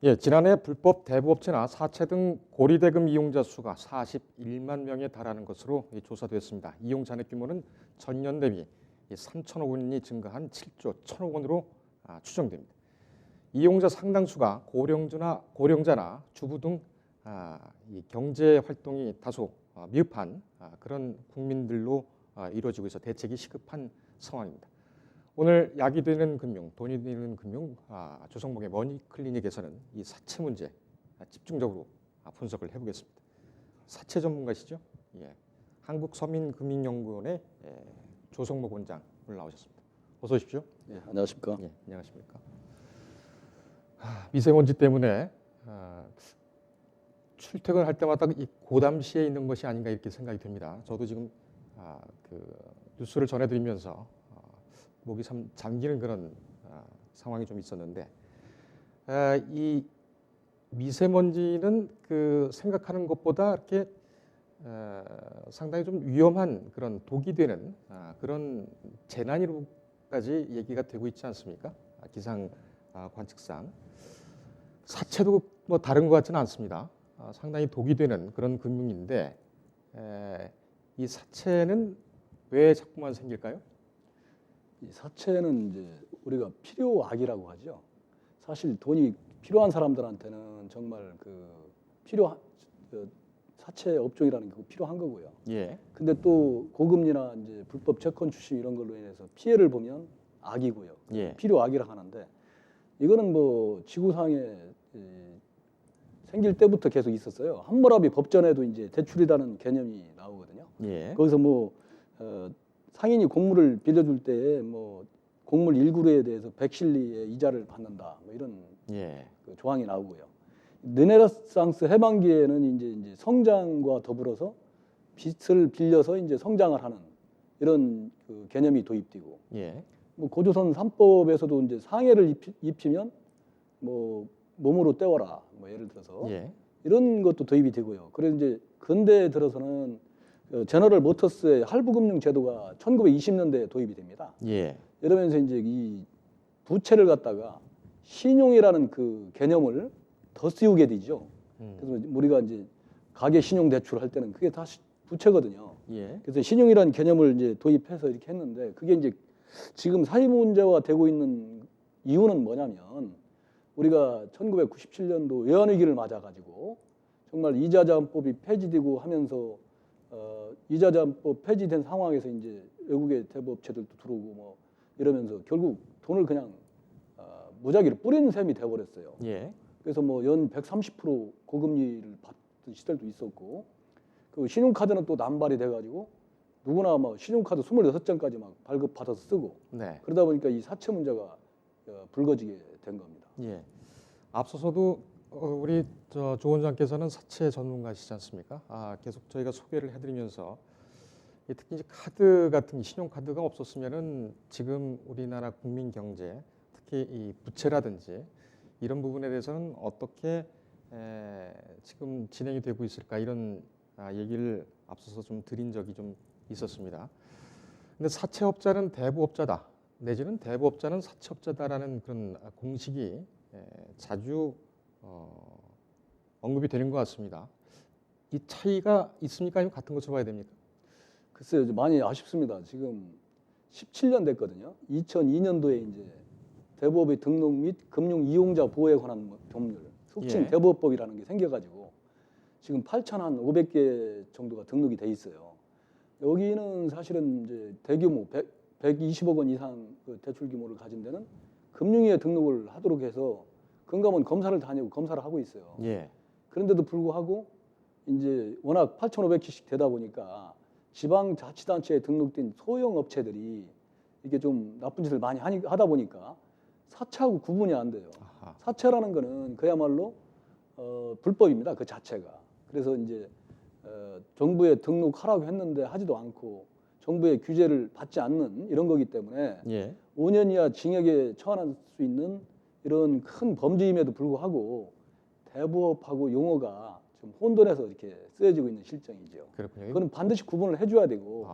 예, 지난해 불법 대부업체나 사채 등 고리대금 이용자 수가 41만 명에 달하는 것으로 조사됐습니다. 이용 잔액 규모는 전년 대비 3천억 원이 증가한 7조 1천억 원으로 추정됩니다. 이용자 상당수가 고령자나 주부 등 이 경제 활동이 다소 미흡한 그런 국민들로 이루어지고 있어 대책이 시급한 상황입니다. 오늘 약이 되는 금융, 돈이 되는 금융, 조성목의 머니클리닉에서는 이 사채 문제 집중적으로 분석을 해보겠습니다. 사채 전문가시죠? 예, 한국서민금융연구원의 조성목 원장 오늘 나오셨습니다. 어서 오십시오. 예, 안녕하십니까? 예, 안녕하십니까? 미세먼지 때문에 출퇴근할 때마다 이 고담시에 있는 것이 아닌가 이렇게 생각이 듭니다. 저도 지금 그 뉴스를 전해드리면서 목이 참 잠기는 그런 상황이 좀 있었는데 이 미세먼지는 그 생각하는 것보다 이렇게 상당히 좀 위험한 그런 독이 되는 그런 재난으로까지 얘기가 되고 있지 않습니까? 기상 관측상 사채도 뭐 다른 것 같지는 않습니다. 상당히 독이 되는 그런 금융인데 이 사채는 왜 자꾸만 생길까요? 이 사채는 이제 우리가 필요악이라고 하죠. 사실 돈이 필요한 사람들한테는 정말 사채 업종이라는 게 필요한 거고요. 예. 근데 또 고금리나 이제 불법 채권 출시 이런 걸로 인해서 피해를 보면 악이고요. 예. 필요악이라 하는데 이거는 뭐 지구상에 생길 때부터 계속 있었어요. 함무라비 법전에도 이제 대출이라는 개념이 나오거든요. 예. 거기서 뭐 상인이 공물을 빌려줄 때에 뭐 공물 1구루에 대해서 100실리의 이자를 받는다 뭐 이런 그 조항이 나오고요. 르네상스 해방기에는 이제 성장과 더불어서 빚을 빌려서 이제 성장을 하는 이런 그 개념이 도입되고, 뭐 고조선 3법에서도 이제 상해를 입히면 뭐 몸으로 때워라 뭐 예를 들어서 이런 것도 도입이 되고요. 그래서 이제 근대에 들어서는 제너럴 모터스의 할부금융 제도가 1920년대에 도입이 됩니다. 이러면서 이제 이 부채를 갖다가 신용이라는 그 개념을 더 씌우게 되죠. 그래서 우리가 이제 가계 신용 대출을 할 때는 그게 다 부채거든요. 그래서 신용이라는 개념을 이제 도입해서 이렇게 했는데 그게 이제 지금 사회 문제화 되고 있는 이유는 뭐냐면 우리가 1997년도 외환위기를 맞아가지고 정말 이자제한법이 폐지되고 하면서 이자제한법 폐지된 상황에서 이제 외국의 대부업체들도 들어오고 뭐 이러면서 결국 돈을 그냥 무작위로 뿌리는 셈이 돼버렸어요. 그래서 뭐 연 130% 고금리를 받던 시절도 있었고, 그 신용카드는 또 남발이 돼가지고 누구나 막 신용카드 26장까지 막 발급받아서 쓰고 그러다 보니까 이 사채 문제가 불거지게 된 겁니다. 앞서서도 우리 조 원장께서는 사채 전문가시지 않습니까? 계속 저희가 소개를 해드리면서 특히 이제 카드 같은 신용카드가 없었으면은 지금 우리나라 국민 경제, 특히 이 부채라든지 이런 부분에 대해서는 어떻게 지금 진행이 되고 있을까 이런 얘기를 앞서서 좀 드린 적이 좀 있었습니다. 근데 사채업자는 대부업자다, 내지는 대부업자는 사채업자다라는 그런 공식이 자주 언급이 되는 것 같습니다. 이 차이가 있습니까? 아니면 같은 것으로 봐야 됩니까? 글쎄요, 많이 아쉽습니다. 지금 17년 됐거든요. 2002년도에 이제 대부업의 등록 및 금융 이용자 보호에 관한 법률, 속칭 대부업법이라는 게 생겨가지고 지금 8,500개 정도가 등록이 돼 있어요. 여기는 사실은 이제 대규모 120억 원 이상 그 대출 규모를 가진 데는 금융위에 등록을 하도록 해서 금감원 검사를 다니고 검사를 하고 있어요. 그런데도 불구하고 이제 워낙 8,500개씩 되다 보니까 지방자치단체에 등록된 소형 업체들이 이게 좀 나쁜 짓을 많이 하다 보니까 사채하고 구분이 안 돼요. 사채라는 거는 그야말로 불법입니다. 그 자체가. 그래서 이제 정부에 등록하라고 했는데 하지도 않고 정부의 규제를 받지 않는 이런 거기 때문에 5년 이하 징역에 처할 수 있는 이런 큰 범죄임에도 불구하고 대부업하고 용어가 좀 혼돈해서 이렇게 쓰여지고 있는 실정이죠. 그렇군요. 그건 반드시 구분을 해줘야 되고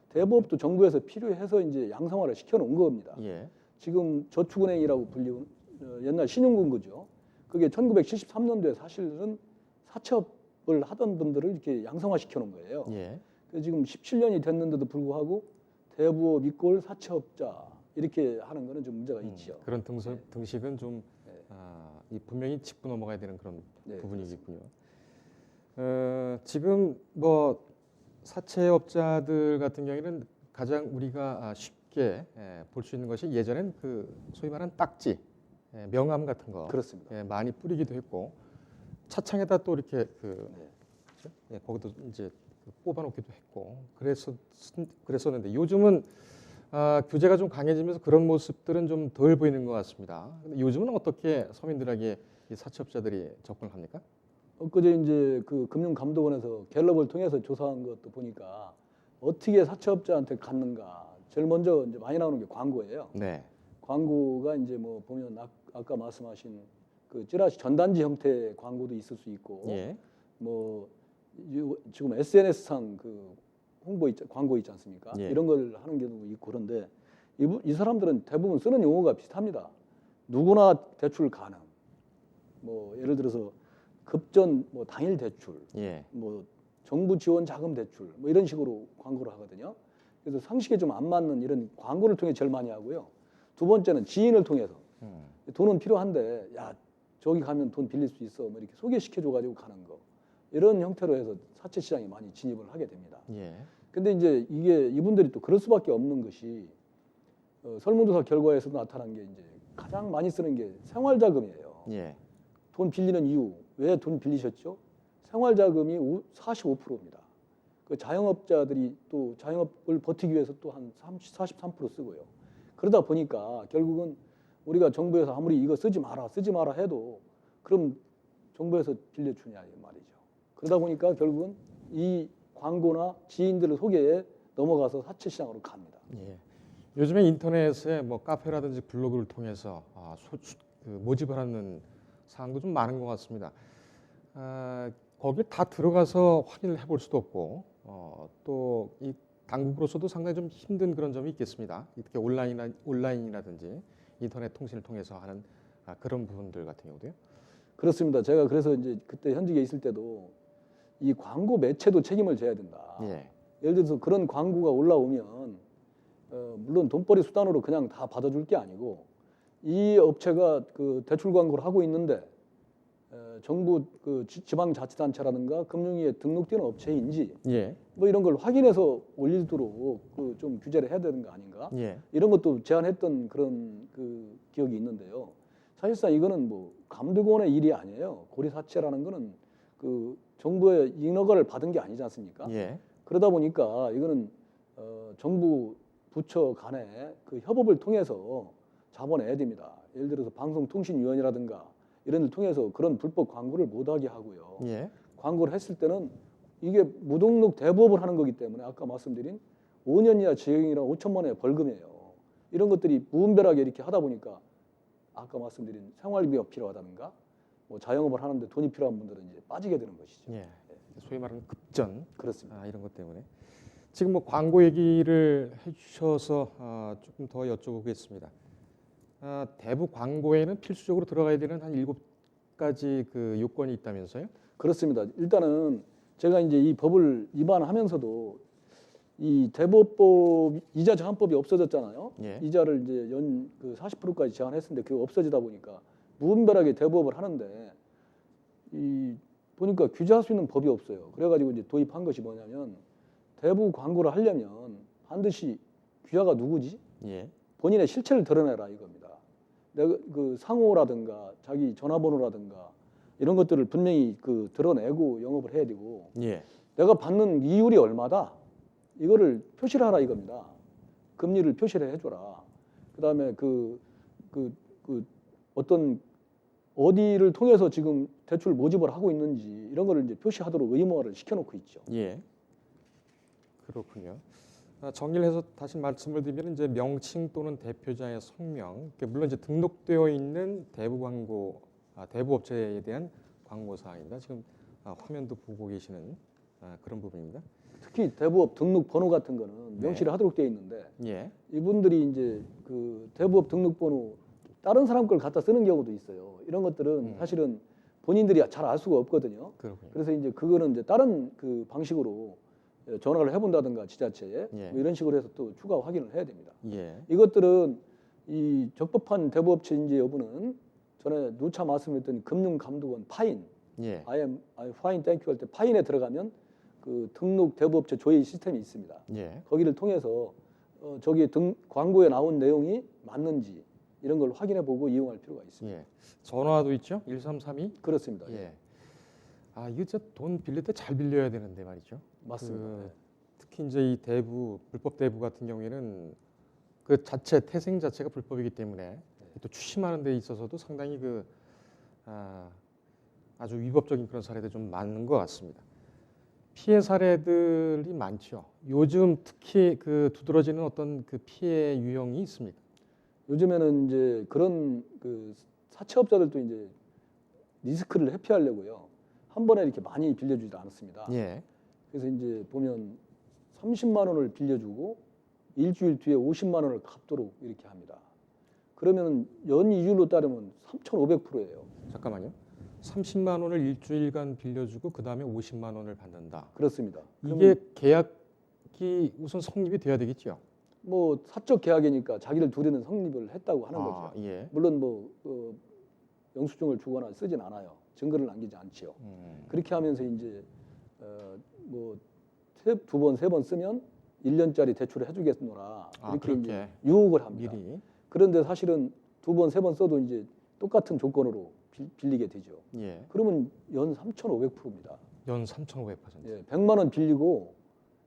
대부업도 정부에서 필요해서 이제 양성화를 시켜놓은 겁니다. 지금 저축은행이라고 불리는 옛날 신용금고죠. 그게 1973년도에 사실은 사채업을 하던 분들을 이렇게 양성화시켜 놓은 거예요. 예. 그래서 지금 17년이 됐는데도 불구하고 대부업 이꼴 사채업자 이렇게 하는 거는 좀 문제가 있죠. 그런 등식은 좀 네. 이 분명히 짚고 넘어가야 되는 그런 네, 부분이겠군요. 지금 뭐 사채업자들 같은 경우에는 가장 우리가 쉽게 볼 수 있는 것이 예전엔 그 소위 말하는 딱지, 명함 같은 거 그렇습니다. 많이 뿌리기도 했고 차창에다 또 이렇게 그 네. 그렇죠? 거기도 이제 뽑아놓기도 했고 그랬었는데 요즘은 규제가 좀 강해지면서 그런 모습들은 좀 덜 보이는 것 같습니다. 근데 요즘은 어떻게 서민들에게 이 사채업자들이 접근을 합니까? 엊그제 이제 그 금융감독원에서 갤럽을 통해서 조사한 것도 보니까 어떻게 사채업자한테 갔는가. 제일 먼저 이제 많이 나오는 게 광고예요. 네. 광고가 이제 뭐 보면 아까 말씀하신 그 찌라시 전단지 형태의 광고도 있을 수 있고, 예. 뭐 지금 SNS상 그 광고 있지 않습니까? 예. 이런 걸 하는 경우도 있고 그런데 이 사람들은 대부분 쓰는 용어가 비슷합니다. 누구나 대출 가능. 뭐 예를 들어서 급전 뭐 당일 대출, 예. 뭐 정부 지원 자금 대출, 뭐 이런 식으로 광고를 하거든요. 그래서 상식에 좀 안 맞는 이런 광고를 통해 제일 많이 하고요. 두 번째는 지인을 통해서 돈은 필요한데 야 저기 가면 돈 빌릴 수 있어, 뭐 이렇게 소개시켜줘 가지고 가는 거 이런 형태로 해서 사채 시장에 많이 진입을 하게 됩니다. 예. 근데 이제 이게 이분들이 또 그럴 수밖에 없는 것이 설문조사 결과에서도 나타난 게 이제 가장 많이 쓰는 게 생활자금이에요. 예. 돈 빌리는 이유, 왜 돈 빌리셨죠? 생활자금이 45%입니다. 그 자영업자들이 또 자영업을 버티기 위해서 또 한 43% 쓰고요. 그러다 보니까 결국은 우리가 정부에서 아무리 이거 쓰지 마라 해도 그럼 정부에서 빌려주냐 이 말이죠. 그러다 보니까 결국은 이 광고나 지인들의 소개에 넘어가서 사채 시장으로 갑니다. 예. 요즘에 인터넷에 뭐 카페라든지 블로그를 통해서 모집을 하는 사항도 좀 많은 것 같습니다. 거기에 다 들어가서 확인을 해볼 수도 없고 또 이 당국으로서도 상당히 좀 힘든 그런 점이 있겠습니다. 이렇게 온라인이라든지 인터넷 통신을 통해서 하는 그런 부분들 같은 경우도요. 그렇습니다. 제가 그래서 이제 그때 현직에 있을 때도 이 광고 매체도 책임을 져야 된다. 예. 예를 들어서 그런 광고가 올라오면 물론 돈벌이 수단으로 그냥 다 받아줄 게 아니고 이 업체가 그 대출 광고를 하고 있는데 정부 그 지방자치단체라든가 금융위에 등록되는 업체인지 예. 뭐 이런 걸 확인해서 올리도록 그 좀 규제를 해야 되는 거 아닌가? 예. 이런 것도 제안했던 그런 그 기억이 있는데요. 사실상 이거는 뭐 감독원의 일이 아니에요. 고리사채라는 거는 그 정부의 인허가를 받은 게 아니지 않습니까? 예. 그러다 보니까 이거는 정부 부처 간에 그 협업을 통해서 잡아내야 됩니다. 예를 들어서 방송통신위원회라든가 이런 걸 통해서 그런 불법 광고를 못하게 하고요. 예. 광고를 했을 때는 이게 무등록 대부업을 하는 거기 때문에 아까 말씀드린 5년 이하 징역이랑 5천만 원의 벌금이에요. 이런 것들이 무분별하게 이렇게 하다 보니까 아까 말씀드린 생활비가 필요하다든가 뭐 자영업을 하는데 돈이 필요한 분들은 이제 빠지게 되는 것이죠. 예. 소위 말하는 급전 그렇습니다. 이런 것 때문에 지금 뭐 광고 얘기를 해주셔서 조금 더 여쭤보겠습니다. 대부 광고에는 필수적으로 들어가야 되는 한 7가지 그 요건이 있다면서요? 그렇습니다. 일단은 제가 이제 이 법을 위반하면서도 이 대부업법 이자 제한법이 없어졌잖아요. 예. 이자를 이제 그 40%까지 제한했었는데 그게 없어지다 보니까 무분별하게 대부업을 하는데 이 보니까 규제할 수 있는 법이 없어요. 그래가지고 이제 도입한 것이 뭐냐면 대부 광고를 하려면 반드시 귀하가 누구지? 예. 본인의 실체를 드러내라 이겁니다. 내가 그 상호라든가 자기 전화번호라든가 이런 것들을 분명히 그 드러내고 영업을 해야 되고 예. 내가 받는 이율이 얼마다 이거를 표시를 하라 이겁니다. 금리를 표시를 해줘라. 그다음에 그 어떤 어디를 통해서 지금 대출 모집을 하고 있는지 이런 거를 이제 표시하도록 의무화를 시켜놓고 있죠. 예. 그렇군요. 정리를 해서 다시 말씀을 드리면 이제 명칭 또는 대표자의 성명, 물론 이제 등록되어 있는 대부 광고, 대부 업체에 대한 광고 사항입니다. 지금 화면도 보고 계시는 그런 부분입니다. 특히 대부업 등록 번호 같은 거는 명시를 하도록 되어 있는데 예. 이분들이 이제 그 대부업 등록 번호 다른 사람 걸 갖다 쓰는 경우도 있어요. 이런 것들은 사실은 본인들이 잘 알 수가 없거든요. 그렇군요. 그래서 이제 그거는 이제 다른 그 방식으로 전화를 해본다든가 지자체에 예. 뭐 이런 식으로 해서 또 추가 확인을 해야 됩니다. 예. 이것들은 이 적법한 대부업체인지 여부는 전에 누차 말씀드렸던 금융감독원 파인, 예. I fine thank you 할 때 파인에 들어가면 그 등록 대부업체 조회 시스템이 있습니다. 예. 거기를 통해서 저기 광고에 나온 내용이 맞는지 이런 걸 확인해 보고 이용할 필요가 있습니다. 예. 전화도 있죠? 1332? 그렇습니다. 예. 아, 이거 진짜 돈 빌릴 때 잘 빌려야 되는데 말이죠. 맞습니다. 특히 이제 이 대부, 불법 대부 같은 경우에는 그 자체 태생 자체가 불법이기 때문에 또 추심하는 데 있어서도 상당히 아주 위법적인 그런 사례들이 좀 많은 것 같습니다. 피해 사례들이 많죠. 요즘 특히 그 두드러지는 어떤 그 피해 유형이 있습니까? 요즘에는 이제 그런 그 사채업자들도 이제 리스크를 회피하려고요. 한 번에 이렇게 많이 빌려주지 않았습니다. 예. 그래서 이제 보면 30만 원을 빌려주고 일주일 뒤에 50만 원을 갚도록 이렇게 합니다. 그러면 연 이율로 따르면 3,500%예요. 잠깐만요. 30만 원을 일주일간 빌려주고 그 다음에 50만 원을 받는다. 그렇습니다. 이게 계약이 우선 성립이 돼야 되겠죠. 뭐 사적 계약이니까 자기들 둘이는 성립을 했다고 하는 거죠. 예. 물론 뭐 영수증을 주거나 쓰진 않아요. 증거를 남기지 않지요. 그렇게 하면서 이제 뭐 두 번, 세 번 쓰면 1년짜리 대출을 해주겠노라 이렇게 이제 유혹을 합니다. 미리. 그런데 사실은 두 번, 세 번 써도 이제 똑같은 조건으로 빌리게 되죠. 예. 그러면 연 3,500%입니다. 연 3,500%. 예, 100만 원 빌리고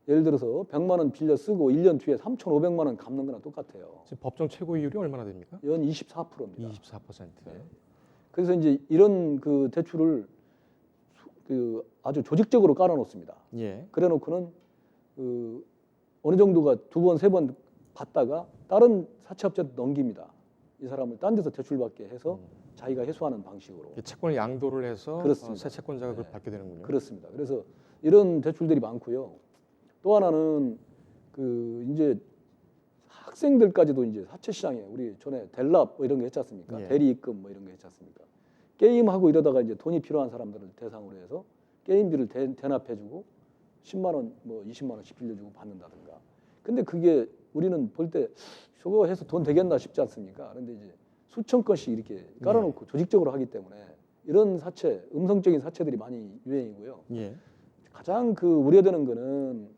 예를 들어서 100만 원 빌려 쓰고 1년 뒤에 3,500만 원 갚는 거나 똑같아요. 지금 법정 최고이율이 얼마나 됩니까? 연 24%입니다. 24%. 네. 그래서 이제 이런 그 대출을 그 아주 조직적으로 깔아놓습니다. 예. 그래놓고는 그 어느 정도가 두 번, 세 번 받다가 다른 사채업자한테 넘깁니다. 이 사람을 딴 데서 대출받게 해서 자기가 회수하는 방식으로. 채권을 양도를 해서 그렇습니다. 새 채권자가 그걸 네. 받게 되는군요. 그렇습니다. 그래서 이런 대출들이 많고요. 또 하나는 그 이제 학생들까지도 이제 사채 시장에 우리 전에 델랍 뭐 이런 거 했지 않습니까? 예. 대리 입금 뭐 이런 거 했지 않습니까? 게임하고 이러다가 이제 돈이 필요한 사람들을 대상으로 해서 게임비를 대납해주고 10만 원, 뭐 20만 원씩 빌려주고 받는다든가. 근데 그게 우리는 볼 때 저거 해서 돈 되겠나 싶지 않습니까? 그런데 이제 수천 건씩 이렇게 깔아놓고 조직적으로 하기 때문에 이런 사채, 음성적인 사채들이 많이 유행이고요. 예. 가장 그 우려되는 거는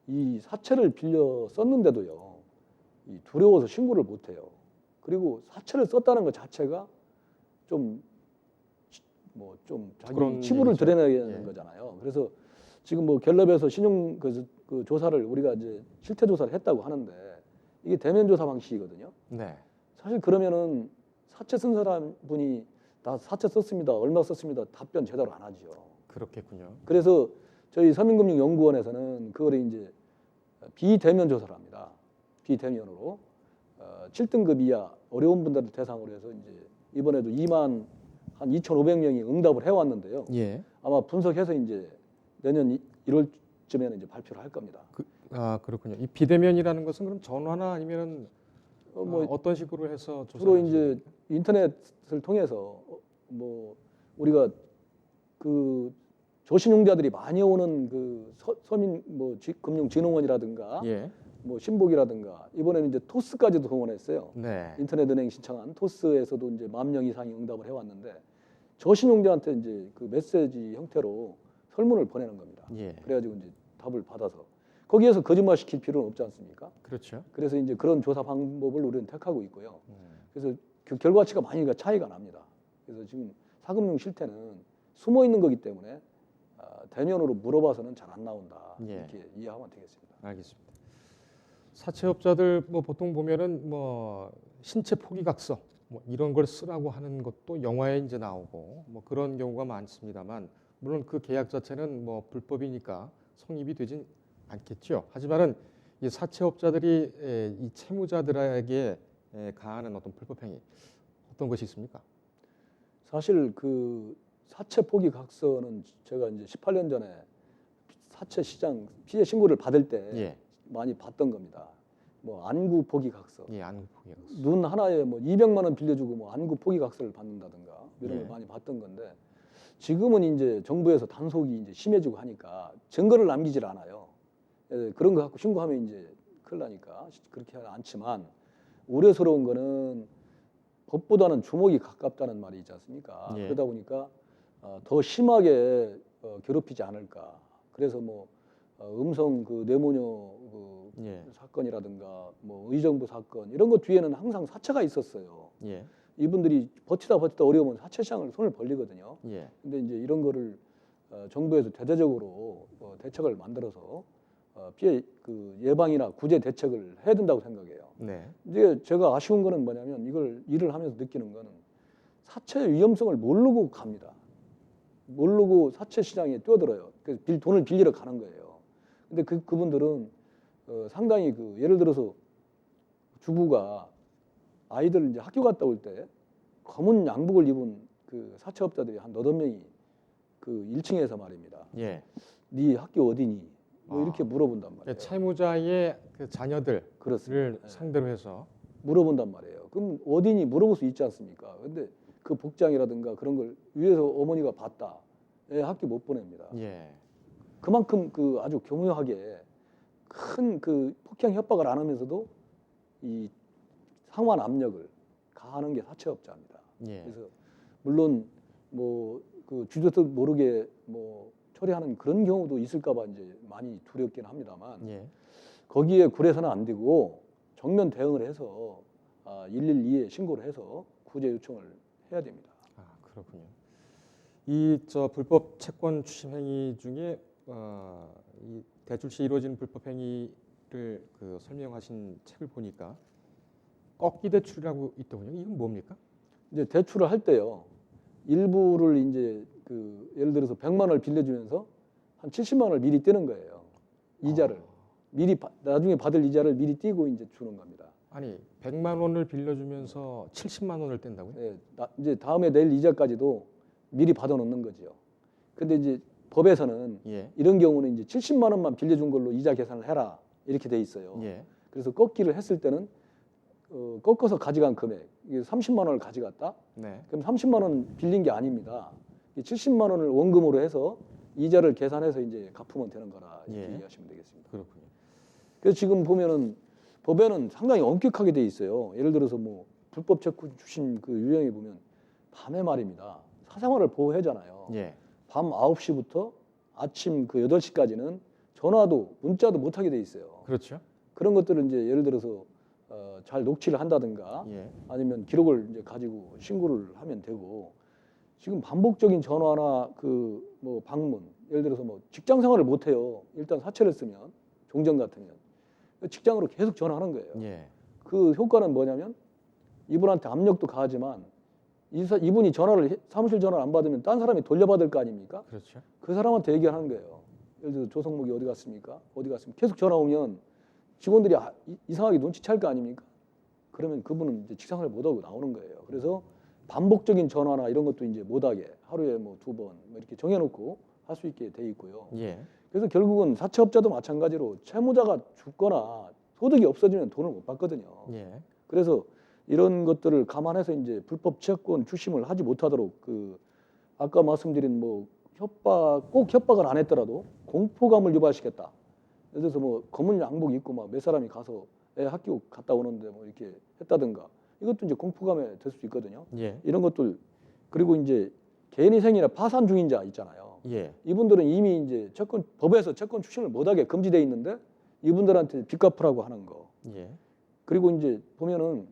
이 사채를 빌려 썼는데도요, 이 두려워서 신고를 못 해요. 그리고 사채를 썼다는 것 자체가 좀 자기 치부를 얘기죠. 드러내는 예. 거잖아요. 그래서 지금 뭐 갤럽에서 신용 그 조사를 우리가 이제 실태 조사를 했다고 하는데 이게 대면 조사 방식이거든요. 네. 사실 그러면은 사채 쓴 사람 분이 나 사채 썼습니다, 얼마 썼습니다 답변 제대로 안 하죠. 그렇겠군요. 그래서 저희 서민금융연구원에서는 그걸 이제 비대면 조사를 합니다. 비대면으로 7등급 이하 어려운 분들을 대상으로 해서 이제 이번에도 2만 한 2,500명이 응답을 해왔는데요. 예. 아마 분석해서 이제 내년 1월쯤에는 이제 발표를 할 겁니다. 그렇군요. 이 비대면이라는 것은 그럼 전화나 아니면 뭐 어떤 식으로 해서 주로 조사를 이제 인터넷을 통해서 뭐 우리가 그 저신용자들이 많이 오는 그 서민 뭐 금융진흥원이라든가 예. 뭐 신복이라든가 이번에는 이제 토스까지도 동원했어요. 네. 인터넷 은행 신청한 토스에서도 이제 10,000명 이상이 응답을 해왔는데 저신용자한테 이제 그 메시지 형태로 설문을 보내는 겁니다. 예. 그래가지고 이제 답을 받아서 거기에서 거짓말 시킬 필요는 없지 않습니까? 그렇죠. 그래서 이제 그런 조사 방법을 우리는 택하고 있고요. 그래서 그 결과치가 많이 차이가 납니다. 그래서 지금 사금융 실태는 숨어 있는 거기 때문에 대면으로 물어봐서는 잘 안 나온다. 예. 이렇게 이해하면 되겠습니다. 알겠습니다. 사채업자들 뭐 보통 보면은 뭐 신체 포기각서 뭐 이런 걸 쓰라고 하는 것도 영화에 이제 나오고 뭐 그런 경우가 많습니다만 물론 그 계약 자체는 뭐 불법이니까 성립이 되진 않겠죠. 하지만은 이 사채업자들이 이 채무자들에게 가하는 어떤 불법 행위 어떤 것이 있습니까? 사실 그 사채 포기 각서는 제가 이제 18년 전에 사채 시장 피해 신고를 받을 때 예. 많이 봤던 겁니다. 뭐 안구 포기각서, 예, 안구 포기각서. 눈 하나에 뭐 200만 원 빌려주고 뭐 안구 포기각서를 받는다든가 이런 걸 예. 많이 봤던 건데 지금은 이제 정부에서 단속이 이제 심해지고 하니까 증거를 남기질 않아요. 예, 그런 거 갖고 신고하면 이제 큰일 나니까 그렇게 하지 않지만 우려스러운 거는 법보다는 주먹이 가깝다는 말이 있지 않습니까? 예. 그러다 보니까 더 심하게 괴롭히지 않을까. 그래서 뭐 음성 그 뇌모녀 그 예. 사건이라든가 뭐 의정부 사건 이런 거 뒤에는 항상 사채가 있었어요. 예. 이분들이 버티다 어려우면 사채 시장을 손을 벌리거든요. 예. 근데 이제 이런 거를 정부에서 대대적으로 대책을 만들어서 피해 그 예방이나 구제 대책을 해야 된다고 생각해요. 네. 이제 제가 아쉬운 거는 뭐냐면 이걸 일을 하면서 느끼는 거는 사채 위험성을 모르고 갑니다. 모르고 사채 시장에 뛰어들어요. 그래서 돈을 빌리러 가는 거예요. 근데 그분들은 상당히 그 예를 들어서 주부가 아이들 이제 학교 갔다 올 때 검은 양복을 입은 그 사채업자들이 한 8명이 그 1층에서 말입니다. 예. 네 학교 어디니? 뭐 이렇게 물어본단 말이에요. 채무자의 그 자녀들을 그렇습니다. 상대로 해서 물어본단 말이에요. 그럼 어디니 물어볼 수 있지 않습니까? 근데 그 복장이라든가 그런 걸 위에서 어머니가 봤다. 예, 학교 못 보냅니다. 예. 그만큼 그 아주 교묘하게 큰 그 폭행 협박을 안 하면서도 이 상환 압력을 가하는 게 사채업자입니다. 예. 그래서 물론 뭐 그 주저도 모르게 뭐 처리하는 그런 경우도 있을까봐 이제 많이 두렵긴 합니다만 예. 거기에 굴해서는 안 되고 정면 대응을 해서 112에 신고를 해서 구제 요청을 해야 됩니다. 아, 그렇군요. 이 불법 채권 추심 행위 중에 이 대출 시 이루어지는 불법 행위를 그 설명하신 책을 보니까 꺾기 대출이라고 있더군요. 이건 뭡니까? 이제 대출을 할 때요. 일부를 이제 그 예를 들어서 100만 원을 빌려주면서 한 70만 원을 미리 떼는 거예요. 이자를 미리 나중에 받을 이자를 미리 떼고 이제 주는 겁니다. 아니 100만 원을 빌려주면서 70만 원을 뗀다고요? 네, 이제 다음에 낼 이자까지도 미리 받아 놓는 거죠. 근데 이제 법에서는 예. 이런 경우는 이제 70만 원만 빌려준 걸로 이자 계산을 해라 이렇게 돼 있어요. 예. 그래서 꺾기를 했을 때는 꺾어서 가져간 금액 이게 30만 원을 가져갔다. 네. 그럼 30만 원 빌린 게 아닙니다. 70만 원을 원금으로 해서 이자를 계산해서 이제 갚으면 되는 거라 이렇게 예. 이해하시면 되겠습니다. 그렇군요. 그래서 지금 보면은 법에는 상당히 엄격하게 돼 있어요. 예를 들어서 뭐 불법 채권 추심 그 유형에 보면 밤에 말입니다. 사생활을 보호하잖아요. 예. 밤 9시부터 아침 그 8시까지는 전화도 문자도 못 하게 돼 있어요. 그렇죠. 그런 것들을 이제 예를 들어서 잘 녹취를 한다든가 예. 아니면 기록을 이제 가지고 신고를 하면 되고 지금 반복적인 전화나 그 뭐 방문 예를 들어서 뭐 직장 생활을 못 해요. 일단 사채를 쓰면 종전 같으면 직장으로 계속 전화하는 거예요. 예. 그 효과는 뭐냐면 이분한테 압력도 가하지만 이분이 사무실 전화를 안 받으면 딴 사람이 돌려받을 거 아닙니까? 그렇죠. 그 사람한테 얘기하는 거예요. 예를 들어서 조성목이 어디 갔습니까? 어디 갔습니까? 계속 전화 오면 직원들이 이상하게 눈치챌 거 아닙니까? 그러면 그분은 이제 직장을 못 하고 나오는 거예요. 그래서 반복적인 전화나 이런 것도 이제 못하게 하루에 뭐 2번 뭐 이렇게 정해놓고 할 수 있게 돼 있고요. 예. 그래서 결국은 사채업자도 마찬가지로 채무자가 죽거나 소득이 없어지면 돈을 못 받거든요. 예. 그래서 이런 것들을 감안해서 이제 불법 채권 추심을 하지 못하도록 그 아까 말씀드린 뭐 꼭 협박을 안 했더라도 공포감을 유발시켰다. 예를 들어서 뭐 검은 양복 입고 막 몇 사람이 가서 애 학교 갔다 오는데 뭐 이렇게 했다든가 이것도 이제 공포감에 될 수 있거든요. 예. 이런 것들 그리고 이제 개인위생이나 파산 중인자 있잖아요. 예. 이분들은 이미 이제 법에서 채권 추심을 못하게 금지돼 있는데 이분들한테 빚 갚으라고 하는 거. 예. 그리고 이제 보면은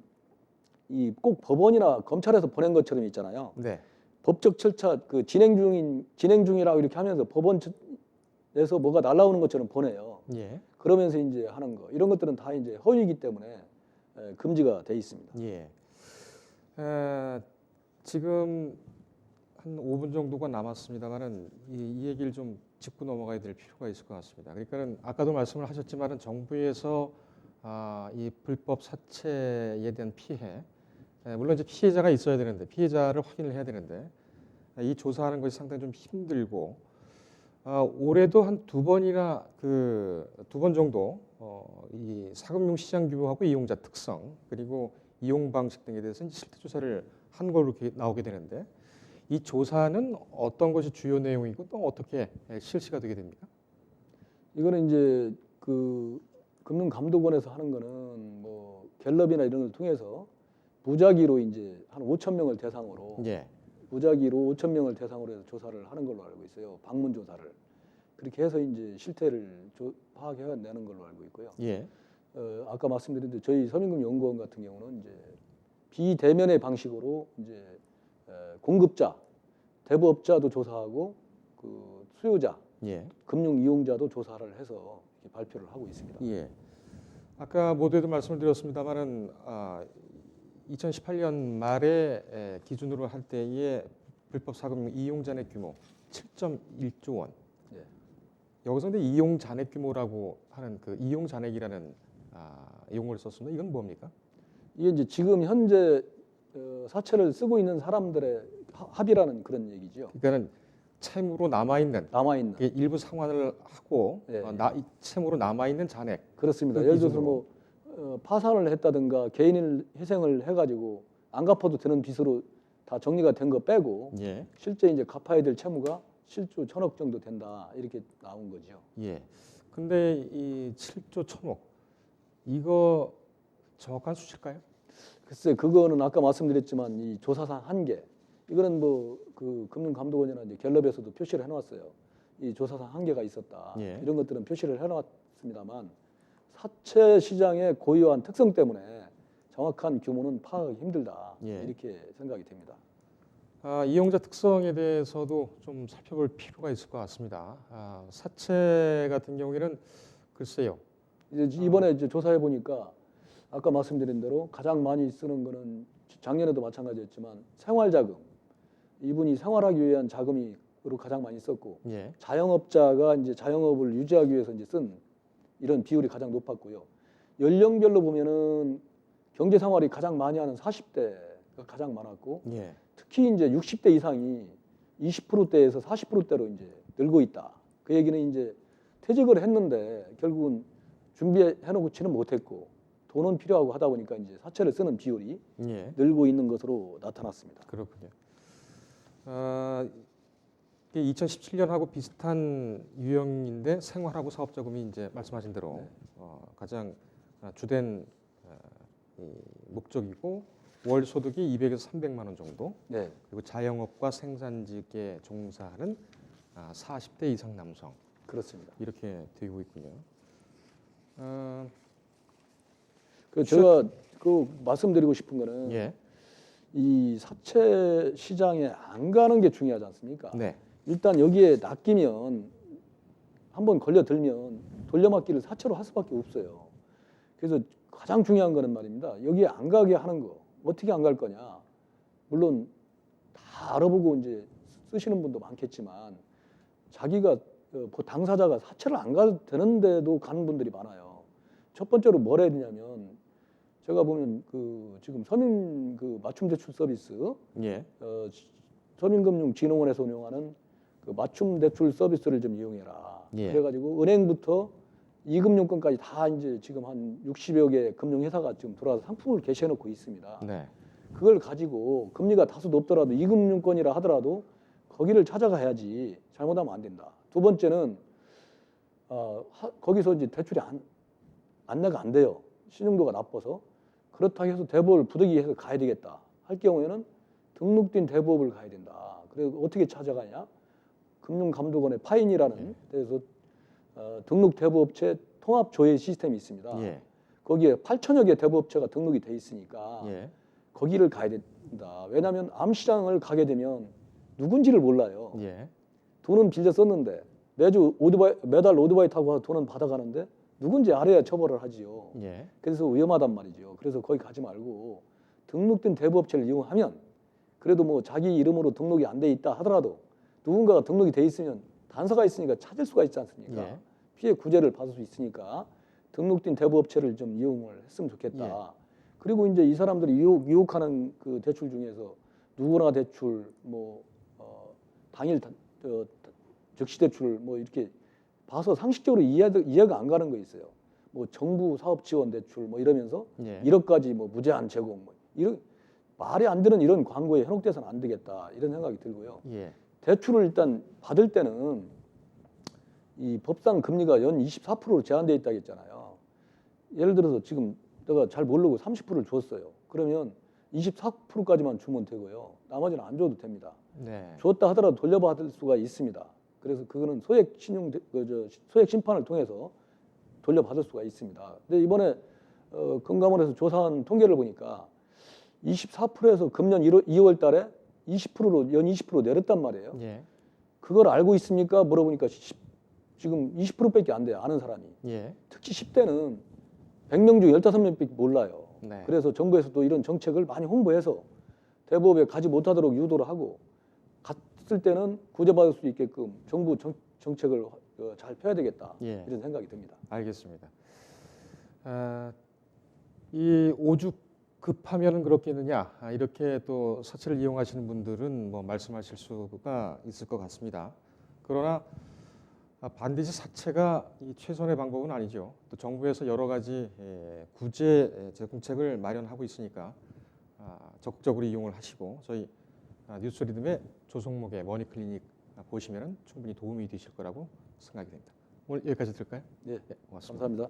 이 꼭 법원이나 검찰에서 보낸 것처럼 있잖아요. 네. 법적 절차 그 진행 중이라고 이렇게 하면서 법원에서 뭐가 날라오는 것처럼 보내요. 예. 그러면서 이제 하는 거 이런 것들은 다 이제 허위이기 때문에 금지가 돼 있습니다. 예. 지금 한 5분 정도가 남았습니다만은 이 얘기를 좀 짚고 넘어가야 될 필요가 있을 것 같습니다. 그러니까는 아까도 말씀을 하셨지만은 정부에서 이 불법 사채에 대한 피해, 물론 이제 피해자가 있어야 되는데 피해자를 확인을 해야 되는데 이 조사하는 것이 상당히 좀 힘들고 올해도 한 두 번이나 두 번 정도 이 사금융 시장 규모하고 이용자 특성 그리고 이용 방식 등에 대해서 이제 실태 조사를 한 걸로 이렇게 나오게 되는데 이 조사는 어떤 것이 주요 내용이고 또 어떻게 실시가 되게 됩니까? 이거는 이제 그 금융감독원에서 하는 거는 뭐 갤럽이나 이런 걸 통해서 무작위로 이제 한 5천 명을 대상으로 예. 무작위로 5천 명을 대상으로 해서 조사를 하는 걸로 알고 있어요. 방문 조사를 그렇게 해서 이제 실태를 파악해내는 걸로 알고 있고요. 예. 아까 말씀드린 대로 저희 서민금융연구원 같은 경우는 이제 비대면의 방식으로 이제 공급자, 대부업자도 조사하고 그 수요자, 예. 금융 이용자도 조사를 해서 이렇게 발표를 하고 있습니다. 예. 아까 모두에도 말씀을 드렸습니다만은 2018년 말에 기준으로 할 때의 불법 사금 이용 잔액 규모 7.1조 원. 예. 여기서 근데 이용 잔액 규모라고 하는 그 이용 잔액이라는 용어를 썼습니다. 이건 뭡니까? 이게 이제 지금 현재 사채를 쓰고 있는 사람들의 합의라는 그런 얘기죠. 그러니까는 채무로 남아 있는 남아있는. 일부 상환을 하고 예. 이 채무로 남아 있는 잔액. 그렇습니다. 그 예를 들어서 기준으로. 뭐 파산을 했다든가 개인을 희생을 해가지고 안 갚아도 되는 빚으로 다 정리가 된 거 빼고 예. 실제 이제 갚아야 될 채무가 7조 1천억 정도 된다 이렇게 나온 거죠. 예. 근데 이 7조 1천억 이거 정확한 수치일까요? 글쎄 그거는 아까 말씀드렸지만 이 조사상 한계 이거는 뭐 그 금융감독원이나 이제 갤럽에서도 표시를 해놨어요. 이 조사상 한계가 있었다. 예. 이런 것들은 표시를 해놨습니다만 사채 시장의 고유한 특성 때문에 정확한 규모는 파악하기 힘들다. 예. 이렇게 생각이 됩니다. 이용자 특성에 대해서도 좀 살펴볼 필요가 있을 것 같습니다. 사채 같은 경우에는 글쎄요. 이제 이번에 이제 조사해 보니까 아까 말씀드린 대로 가장 많이 쓰는 거는 작년에도 마찬가지였지만 생활자금. 이분이 생활하기 위한 자금으로 가장 많이 썼고 예. 자영업자가 이제 자영업을 유지하기 위해서 이제 쓴 이런 비율이 가장 높았고요. 연령별로 보면은 경제 생활이 가장 많이 하는 40대가 가장 많았고 예. 특히 이제 60대 이상이 20%대에서 40%대로 이제 늘고 있다. 그 얘기는 이제 퇴직을 했는데 결국은 준비해 놓지는 못했고 돈은 필요하고 하다 보니까 이제 사채를 쓰는 비율이 예. 늘고 있는 것으로 나타났습니다. 그렇군요. 2017년하고 비슷한 유형인데 생활하고 사업자금이 이제 말씀하신 대로 네. 가장 주된 이 목적이고 월 소득이 200에서 300만 원 정도. 네. 그리고 자영업과 생산직에 종사하는 40대 이상 남성 그렇습니다. 이렇게 되고 있군요. 그 제가 그 말씀드리고 싶은 거는 예. 이 사채 시장에 안 가는 게 중요하지 않습니까? 네. 일단 여기에 낚이면 한번 걸려들면 돌려막기를 사채로 할 수밖에 없어요. 그래서 가장 중요한 거는 말입니다. 여기에 안 가게 하는 거. 어떻게 안 갈 거냐? 물론 다 알아보고 이제 쓰시는 분도 많겠지만 자기가 당사자가 사채를 안 가도 되는데도 가는 분들이 많아요. 첫 번째로 뭘 해야 되냐면 제가 보면 그 지금 서민 그 맞춤 대출 서비스 예. 서민금융진흥원에서 운영하는 그 맞춤 대출 서비스를 좀 이용해라. 예. 그래가지고 은행부터 이금융권까지 다 이제 지금 한 60여 개 금융회사가 지금 들어와서 상품을 게시해놓고 있습니다. 네. 그걸 가지고 금리가 다소 높더라도 이금융권이라 하더라도 거기를 찾아가야지 잘못하면 안 된다. 두 번째는 거기서 이제 대출이 안내가 안 돼요. 신용도가 나빠서. 그렇다고 해서 대부업을 부득이해서 가야 되겠다 할 경우에는 등록된 대부업을 가야 된다. 그래서 어떻게 찾아가냐? 금융감독원의 파인이라는 데서 등록 대부업체 통합 조회 시스템이 있습니다. 예. 거기에 8천여 개 대부업체가 등록이 돼 있으니까 예. 거기를 가야 된다. 왜냐하면 암시장을 가게 되면 누군지를 몰라요. 예. 돈은 빌려 썼는데 매달 오토바이 타고 돈은 받아가는데 누군지 알아야 처벌을 하지요. 예. 그래서 위험하단 말이죠. 그래서 거기 가지 말고 등록된 대부업체를 이용하면 그래도 뭐 자기 이름으로 등록이 안 돼 있다 하더라도 누군가가 등록이 돼 있으면 단서가 있으니까 찾을 수가 있지 않습니까? 예. 피해 구제를 받을 수 있으니까 등록된 대부업체를 좀 이용을 했으면 좋겠다. 예. 그리고 이제 이 사람들이 유혹하는 그 대출 중에서 누구나 대출, 뭐 당일 즉시 대출 뭐 이렇게 봐서 상식적으로 이해가 안 가는 거 있어요. 뭐 정부 사업 지원 대출 뭐 이러면서 예. 1억까지 뭐 무제한 제공 뭐 이런 말이 안 되는 이런 광고에 현혹돼서는 안 되겠다 이런 생각이 들고요. 예. 대출을 일단 받을 때는 이 법상 금리가 연 24%로 제한되어 있다고 했잖아요. 예를 들어서 지금 내가 잘 모르고 30%를 줬어요. 그러면 24%까지만 주면 되고요. 나머지는 안 줘도 됩니다. 네. 줬다 하더라도 돌려받을 수가 있습니다. 그래서 그거는 소액 심판을 통해서 돌려받을 수가 있습니다. 근데 이번에 금감원에서 조사한 통계를 보니까 24%에서 금년 2월 달에 20%로 연 20% 내렸단 말이에요. 예. 그걸 알고 있습니까? 물어보니까 지금 20%밖에 안 돼요. 아는 사람이. 예. 특히 10대는 100명 중 15명밖에 몰라요. 네. 그래서 정부에서도 이런 정책을 많이 홍보해서 대부업에 가지 못하도록 유도를 하고 갔을 때는 구제받을 수 있게끔 정부 정책을 잘 펴야 되겠다. 예. 이런 생각이 듭니다. 알겠습니다. 이 오죽 급하면 그렇겠느냐 이렇게 또 사채를 이용하시는 분들은 뭐 말씀하실 수가 있을 것 같습니다. 그러나 반드시 사채가 이 최선의 방법은 아니죠. 또 정부에서 여러 가지 구제 정책을 마련하고 있으니까 적극적으로 이용을 하시고 저희 뉴스리듬의 조성목의 머니클리닉 보시면 충분히 도움이 되실 거라고 생각이 됩니다. 오늘 여기까지 들을까요? 네, 고맙습니다. 감사합니다.